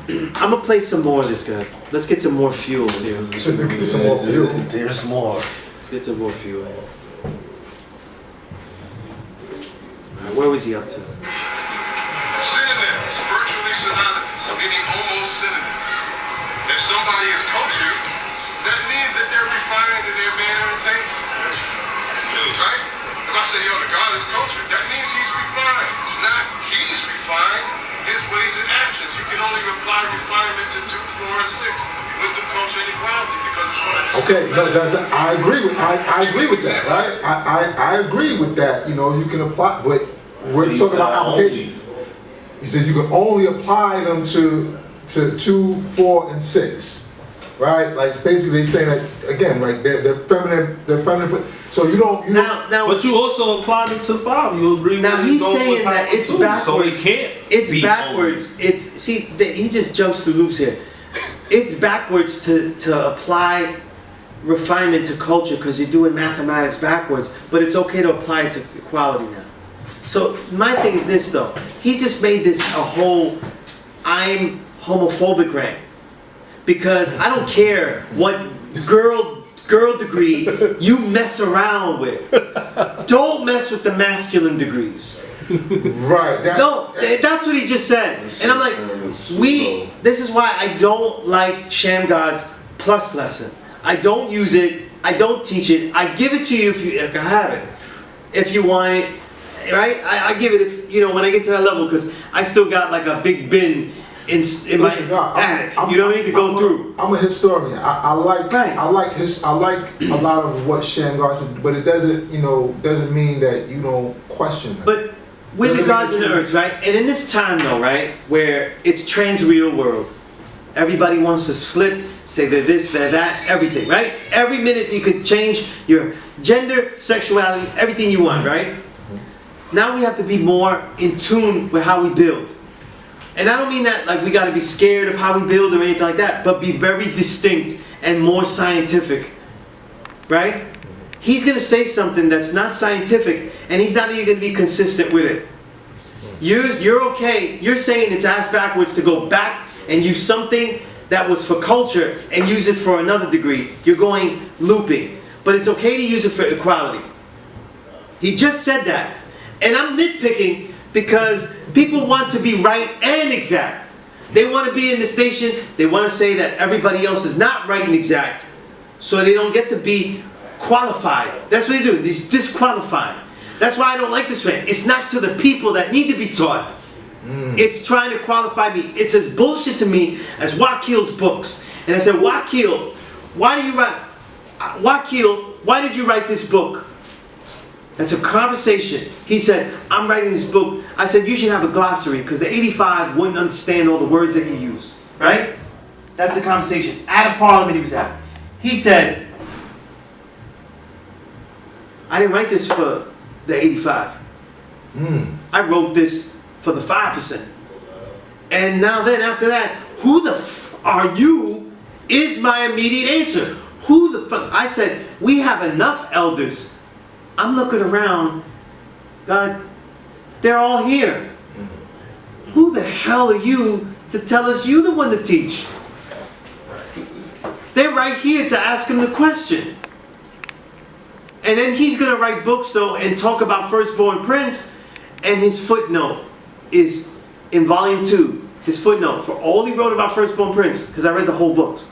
I'm gonna play some more of this guy. Let's get some more fuel here. Some more fuel. There's more. Let's get some more fuel. All right, where was he up to? Synonyms, virtually synonymous, meaning almost synonyms. If somebody is cultured, that means that they're refined in their manner and taste. Right? If I say, yo, the God is cultured, that means he's refined. Not he's refined, his ways and actions. You can only apply refinement to 2, 4, and 6. Wisdom, culture, and equality, because it's going to Okay, no, I agree with that, right? I agree with that. You know, you can apply, but we're talking about application. He said you can only apply them to 2, 4, and 6, right? Like it's basically saying that again, like they're feminine. So you don't. Now, but you also apply them to 5. You agree? Now with he's going saying with that it's two, backwards. So it can't. It's be backwards. only. It's he just jumps through loops here. It's backwards to apply refinement to culture because you're doing mathematics backwards. But it's okay to apply it to equality now. So my thing is this though. He just made this a whole I'm homophobic rant. Because I don't care what girl degree you mess around with. Don't mess with the masculine degrees. Right. That's what he just said. And I'm like, this is why I don't like Sham God's plus lesson. I don't use it. I don't teach it. I give it to you if you have it. If you want it. Right? I give it if, you know, when I get to that level, because I still got like a big bin in my attic. You know what I mean? To go through. I'm a historian. I like a lot of what Shamgar said, but it doesn't mean that you don't question them. But we're the gods and the earths, right? And in this time though, right, where it's trans-real world, everybody wants to flip, say they're this, they're that, everything, right? Every minute you could change your gender, sexuality, everything you want, right? Now we have to be more in tune with how we build. And I don't mean that like we got to be scared of how we build or anything like that, but be very distinct and more scientific, right? He's going to say something that's not scientific, and he's not even going to be consistent with it. You're okay. You're saying it's ass backwards to go back and use something that was for culture and use it for another degree. You're going looping. But it's okay to use it for equality. He just said that. And I'm nitpicking because people want to be right and exact. They want to be in the station. They want to say that everybody else is not right and exact. So they don't get to be qualified. That's what they do. They disqualify. That's why I don't like this rant. It's not to the people that need to be taught. It's trying to qualify me. It's as bullshit to me as Wakil's books. And I said, Wakil, why did you write this book? That's a conversation. He said, I'm writing this book. I said, you should have a glossary because the 85 wouldn't understand all the words that you use. Right? That's the conversation. At a parliament he was at. He said, I didn't write this for the 85. I wrote this for the 5%. And now then, after that, who the f are you is my immediate answer. Who the fuck? I said, we have enough elders. I'm looking around. God, they're all here. Who the hell are you to tell us you the one to teach? They're right here to ask him the question. And then he's going to write books though and talk about Firstborn Prince, and his footnote is in volume 2. His footnote for all he wrote about Firstborn Prince, because I read the whole books,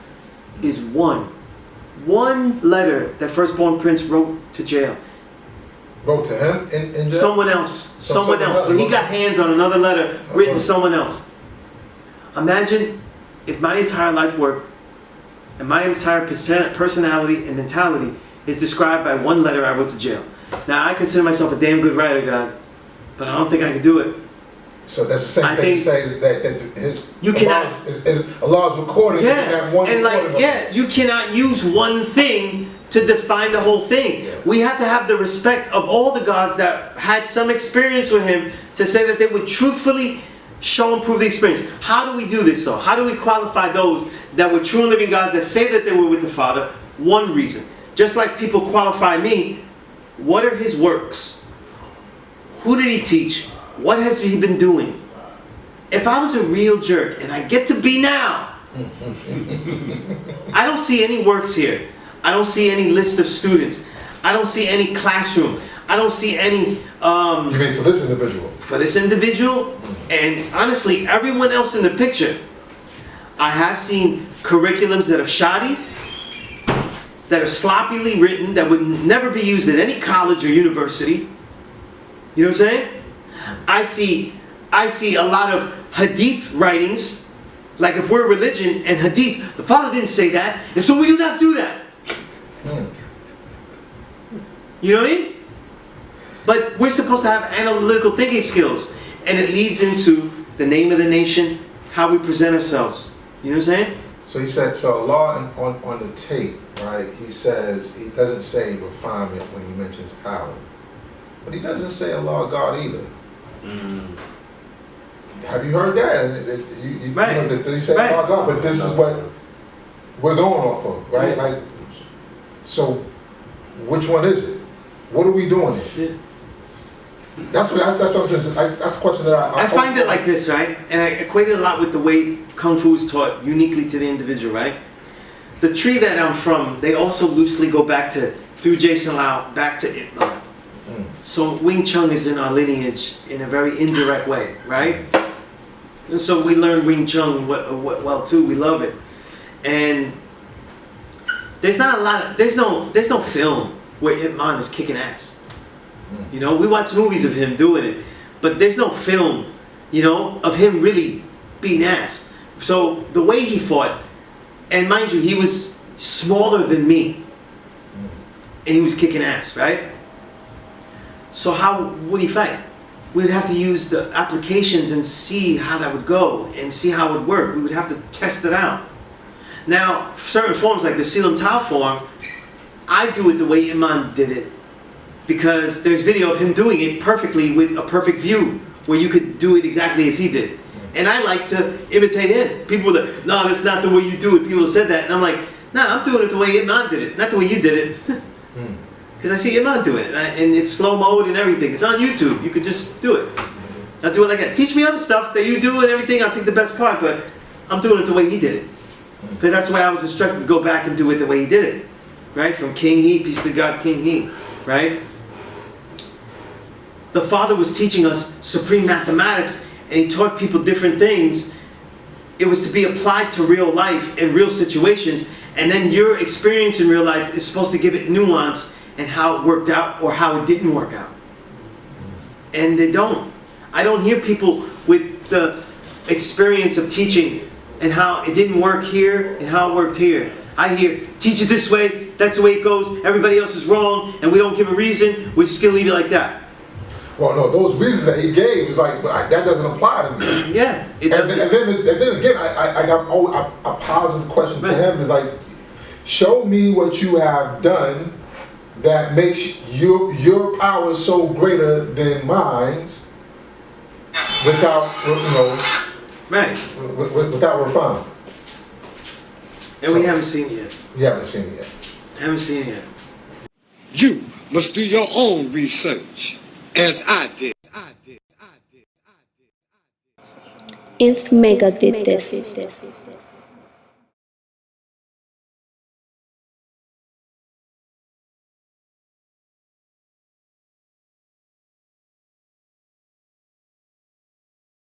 is one letter that Firstborn Prince wrote to jail. Wrote to him in jail? Someone else. So he got hands on another letter written to someone else. Imagine if my entire life work and my entire personality and mentality is described by one letter I wrote to jail. Now I consider myself a damn good writer, God, but I don't think I can do it. So that's the same thing to say that his Allah's recording in that one recording. You cannot use one thing to define the whole thing. We have to have the respect of all the gods that had some experience with him to say that they would truthfully show and prove the experience. How do we do this though? How do we qualify those that were true and living gods that say that they were with the Father? One reason. Just like people qualify me, what are his works? Who did he teach? What has he been doing? if I was a real jerk, and I get to be now, I don't see any works here. I don't see any list of students. I don't see any classroom. I don't see any... You mean for this individual? For this individual, and honestly, everyone else in the picture. I have seen curriculums that are shoddy, that are sloppily written, that would never be used at any college or university. You know what I'm saying? I see a lot of hadith writings, like if we're a religion and hadith, the Father didn't say that, and so we do not do that. You know what I mean? But we're supposed to have analytical thinking skills, and it leads into the name of the nation, how we present ourselves. You know what I'm saying? So he said, so Allah on the tape, right, he says, he doesn't say refinement when he mentions power. But he doesn't say Allah God either. Have you heard that? Right. You know, they say Allah God, but this is what we're going off of, right? Like, so which one is it? What are we doing here? Yeah. That's what I'm saying. That's a question that I find it like this, right? And I equate it a lot with the way Kung Fu is taught uniquely to the individual, right? The tree that I'm from, they also loosely go back to, through Jason Lau, back to Ip Man. So Wing Chun is in our lineage in a very indirect way, right? And so we learn Wing Chun well too, we love it. And there's not a lot of, there's no film where Ip Man is kicking ass. You know, we watch movies of him doing it, but there's no film, you know, of him really being ass. So the way he fought, and mind you, he was smaller than me, and he was kicking ass, right? So how would he fight? We'd have to use the applications and see how that would go, and see how it would work. We would have to test it out. Now, certain forms like the Silam Tao form, I do it the way Iman did it, because there's video of him doing it perfectly with a perfect view, where you could do it exactly as he did. And I like to imitate him. People are like, no, that's not the way you do it. People have said that. And I'm like, nah, I'm doing it the way Iman did it, not the way you did it. Because I see Iman do it, and it's slow mode and everything. It's on YouTube. You could just do it. I'll do it like that. Teach me other stuff that you do and everything. I'll take the best part, but I'm doing it the way he did it. Because that's the way I was instructed to go back and do it the way he did it. Right? From King He, peace to God, King He. Right? The Father was teaching us supreme mathematics, and he taught people different things. It was to be applied to real life and real situations, and then your experience in real life is supposed to give it nuance and how it worked out or how it didn't work out. And they don't. I don't hear people with the experience of teaching and how it didn't work here and how it worked here. I hear, teach it this way, that's the way it goes, everybody else is wrong, and we don't give a reason, we're just going to leave it like that. Well, no, those reasons that he gave is like, that doesn't apply to me. Yeah, it doesn't. And then again, I got a positive question to him is like, show me what you have done that makes your power so greater than mine's without, without refinement. And we haven't seen it yet. You haven't seen it yet. Haven't seen it yet. You must do your own research, as I did. If Mecca did this.